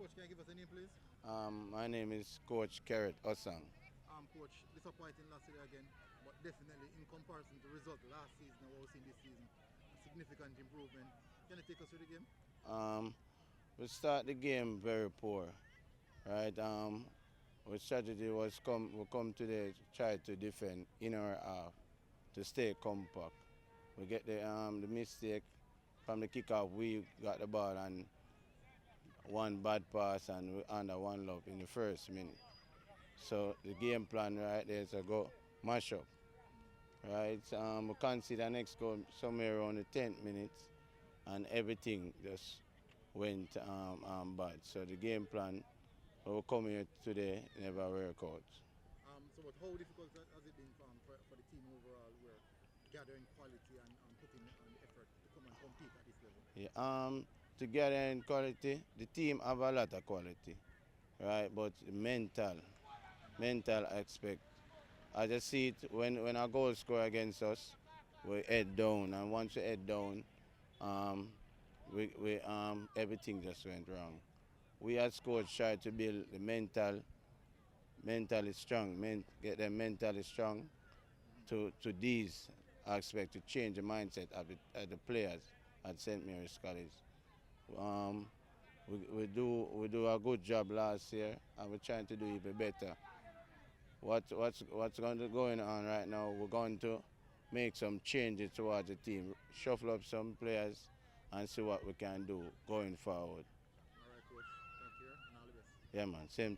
Coach, can you give us a name, please? My name is Coach Carrot Osang. Coach, disappointing last year again, but definitely in comparison to result last season and what we've seen this season, a significant improvement. Can you take us through the game? Um, we start the game very poor, right? Our strategy was we come today to try to defend in our half to stay compact. We get the mistake from the kickoff. We got the ball and one bad pass and we under one love in the first minute. So the game plan right there is to go mash up. Right, we concede the next goal somewhere around the 10th minute, and everything just went bad. So the game plan we come here today never work out. But how difficult has it been for the team overall? We're gathering quality and putting on the effort to come and compete at this level. Yeah, together in quality, the team have a lot of quality, right? But mental aspect. I just see it when a goal score against us, we head down, and once we head down, we everything just went wrong. We as coach try to build the mentally strong, get them mentally strong to these aspects to change the mindset of the players at St. Mary's College. Um, we do a good job last year, and we're trying to do even better. What's going on right now? We're going to make some changes towards the team, shuffle up some players, and see what we can do going forward. All right, Coach. Thank you, and all the best. Yeah, man. Same thing.